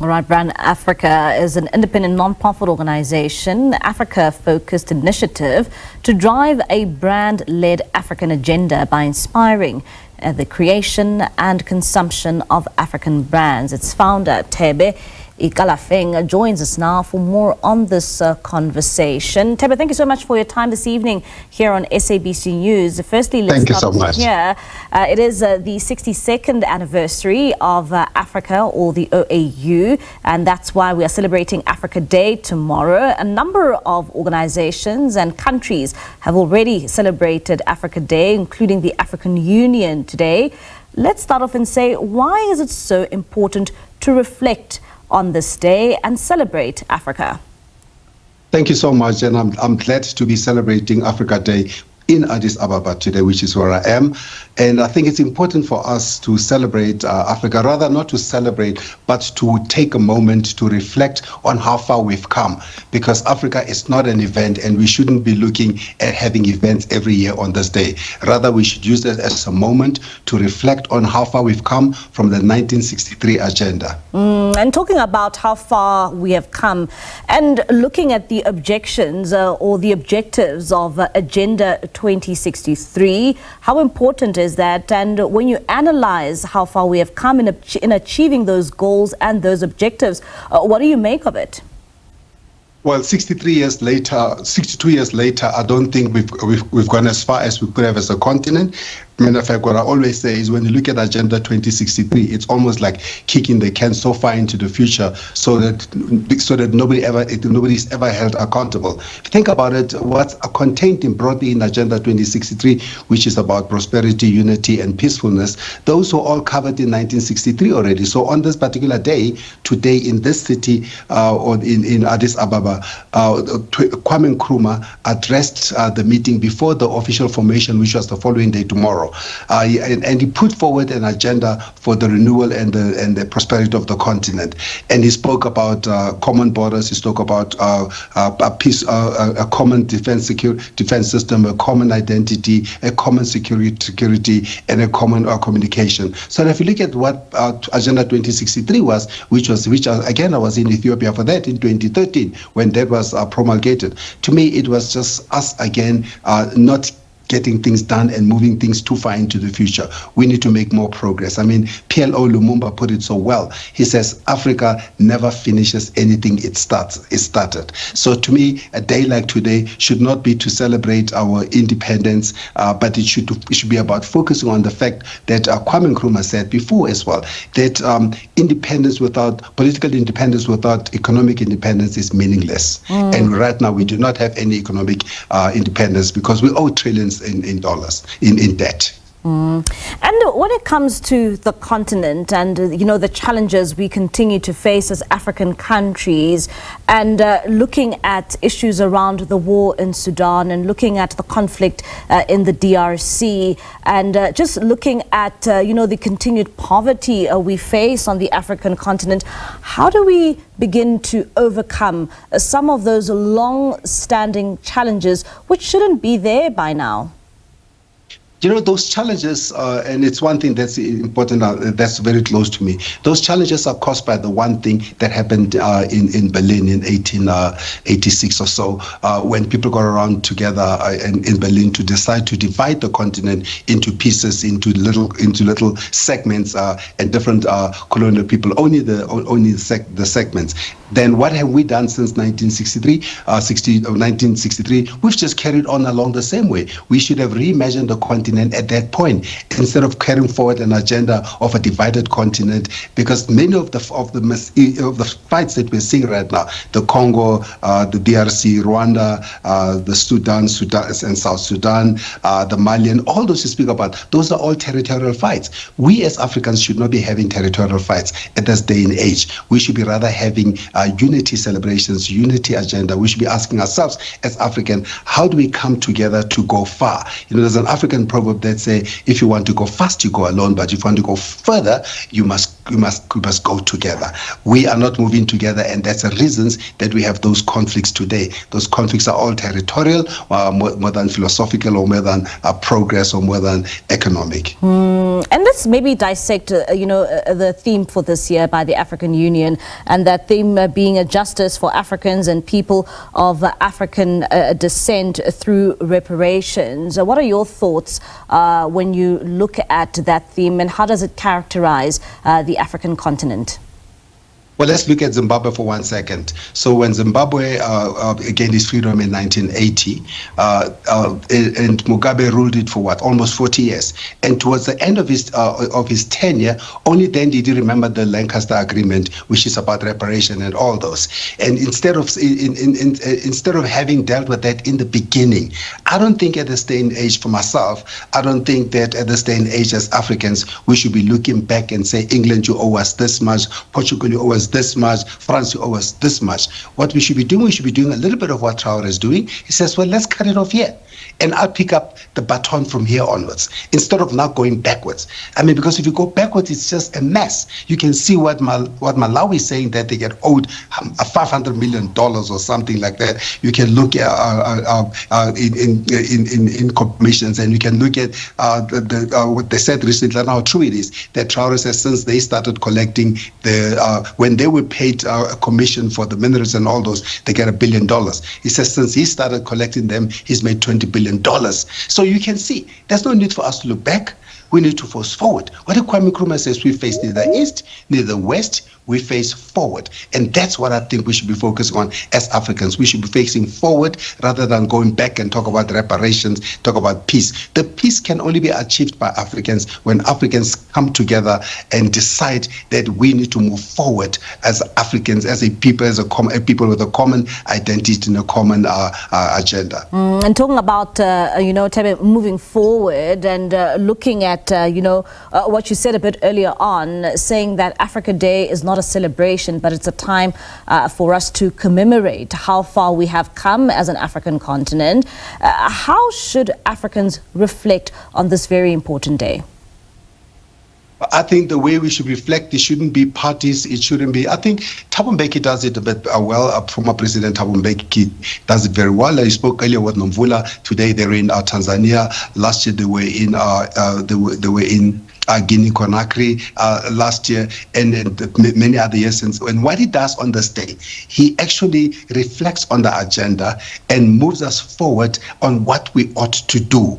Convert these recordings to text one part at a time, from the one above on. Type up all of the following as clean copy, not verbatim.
All right, Brand Africa is an independent non-profit organization, Africa-focused initiative to drive a brand-led African agenda by inspiring the creation and consumption of African brands. Its founder, Thebe Ikalafeng, joins us now for more on this conversation. Thebe, thank you so much for your time this evening here on SABC News. Firstly, let's thank you so much. Here. It is the 62nd anniversary of Africa, or the OAU, and that's why we are celebrating Africa Day tomorrow. A number of organizations and countries have already celebrated Africa Day, including the African Union today. Let's start off and say, why is it so important to reflect on this day and celebrate Africa? Thank you so much, and I'm glad to be celebrating Africa Day in Addis Ababa today, which is where I am. And I think it's important for us to celebrate Africa, rather not to celebrate, but to take a moment to reflect on how far we've come, because Africa is not an event and we shouldn't be looking at having events every year on this day. Rather, we should use it as a moment to reflect on how far we've come from the 1963 agenda. And talking about how far we have come and looking at the objections or the objectives of Agenda 2063, how important is that? And when you analyze how far we have come in achieving those goals and those objectives, what do you make of it? Well, 62 years later, I don't think we've gone as far as we could have as a continent. Matter of fact, what I always say is when you look at Agenda 2063, it's almost like kicking the can so far into the future so that nobody's ever held accountable. If you think about it, what's contained broadly in Agenda 2063, which is about prosperity, unity, and peacefulness, those were all covered in 1963 already. So on this particular day, today in this city or in Addis Ababa, Kwame Nkrumah addressed the meeting before the official formation, which was the following day, tomorrow. And he put forward an agenda for the renewal and the prosperity of the continent. And he spoke about common borders. He spoke about a peace, a common defense system, a common identity, a common security, and a common communication. So if you look at what Agenda 2063 was, which again, I was in Ethiopia for that in 2013 when that was promulgated. To me, it was just us again not getting things done and moving things too far into the future. We need to make more progress. I mean, PLO Lumumba put it so well. He says, Africa never finishes anything it started. So to me, a day like today should not be to celebrate our independence, but it should be about focusing on the fact that Kwame Nkrumah said before as well, that political independence without economic independence is meaningless. And right now we do not have any economic independence because we owe trillions in dollars in debt. And when it comes to the continent and, the challenges we continue to face as African countries and looking at issues around the war in Sudan and looking at the conflict in the DRC and just looking at, the continued poverty we face on the African continent, how do we begin to overcome some of those long-standing challenges which shouldn't be there by now? Those challenges, and it's one thing that's important, that's very close to me. Those challenges are caused by the one thing that happened in Berlin in 1886 or so, when people got around together in Berlin to decide to divide the continent into pieces, into little segments, and different colonial people, only the segments. Then what have we done since 1963? We've just carried on along the same way. We should have reimagined the continent at that point instead of carrying forward an agenda of a divided continent, because many of the fights that we're seeing right now, the Congo, the DRC, Rwanda, the Sudan and South Sudan, the Malian, all those you speak about, those are all territorial fights. We as Africans should not be having territorial fights at this day and age. We should be rather having unity celebrations, unity agenda, we should be asking ourselves as African, how do we come together to go far? There's an African proverb that says, if you want to go fast, you go alone, but if you want to go further, you must go together. We are not moving together, and that's the reasons that we have those conflicts today. Those conflicts are all territorial, more than philosophical, or more than progress, or more than economic. And let's maybe dissect, the theme for this year by the African Union, and that theme being a justice for Africans and people of African descent through reparations. What are your thoughts when you look at that theme, and how does it characterize the African continent? Well, let's look at Zimbabwe for 1 second. So when Zimbabwe gained its freedom in 1980, and Mugabe ruled it for almost 40 years. And towards the end of his tenure, only then did he remember the Lancaster Agreement, which is about reparation and all those. And instead of having dealt with that in the beginning, I don't think at this day and age, for myself, I don't think that at this day and age as Africans, we should be looking back and say, England, you owe us this much, Portugal, you owe us this much, France, you owe us this much. What we should be doing a little bit of what Traore is doing. He says, well, let's cut it off here, and I'll pick up the baton from here onwards, instead of now going backwards. Because if you go backwards, it's just a mess. You can see what Malawi is saying, that they get owed $500 million or something like that. You can look at in commissions, and you can look at what they said recently, and how true it is, that Traore says since they started collecting when they were paid a commission for the minerals and all those, they get $1 billion. He says since he started collecting them, he's made $20 billion. So you can see there's no need for us to look back. We need to force forward. What Kwame Nkrumah says, we face neither east, neither west, we face forward. And that's what I think we should be focusing on as Africans. We should be facing forward rather than going back and talk about reparations, talk about peace. The peace can only be achieved by Africans when Africans come together and decide that we need to move forward as Africans, as a people, a people with a common identity and a common agenda. And talking about, Thebe, moving forward and looking at, what you said a bit earlier on, saying that Africa Day is not a celebration, but it's a time for us to commemorate how far we have come as an African continent. How should Africans reflect on this very important day? I think the way we should reflect, it shouldn't be parties, it shouldn't be, I think Thabo Mbeki does it a bit well. Former President Thabo Mbeki does it very well. I spoke earlier with Nomvula. Today they're in Tanzania. Last year they were in Guinea Conakry last year, and many other years since. And what he does on this day, he actually reflects on the agenda and moves us forward on what we ought to do.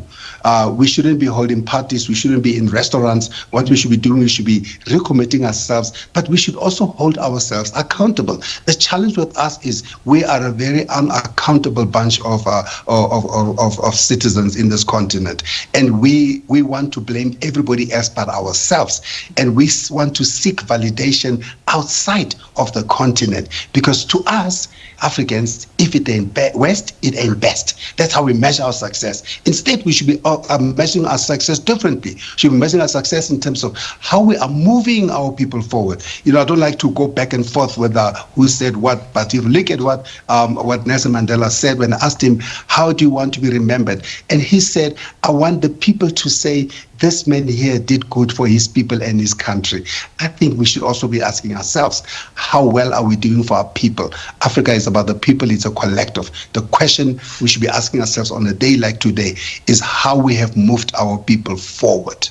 We shouldn't be holding parties. We shouldn't be in restaurants. What we should be doing, we should be recommitting ourselves, but we should also hold ourselves accountable. The challenge with us is we are a very unaccountable bunch of citizens in this continent, and we want to blame everybody else but ourselves, and we want to seek validation outside of the continent, because to us Africans, if it ain't west, it ain't best. That's how we measure our success. Instead, we should be measuring our success differently. We should be measuring our success in terms of how we are moving our people forward. I don't like to go back and forth with who said what, but if you look at what Nelson Mandela said when I asked him, how do you want to be remembered? And he said, I want the people to say, this man here did good for his people and his country. I think we should also be asking ourselves, how well are we doing for our people? Africa is about the people, it's a collective. The question we should be asking ourselves on a day like today is how we have moved our people forward.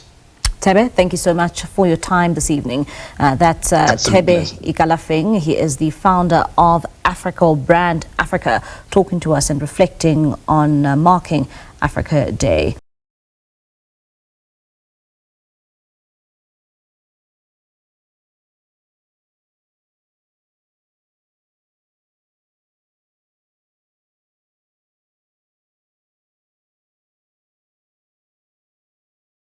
Thebe, thank you so much for your time this evening. That's Thebe Ikalafeng. He is the founder of Africa, or Brand Africa, talking to us and reflecting on marking Africa Day.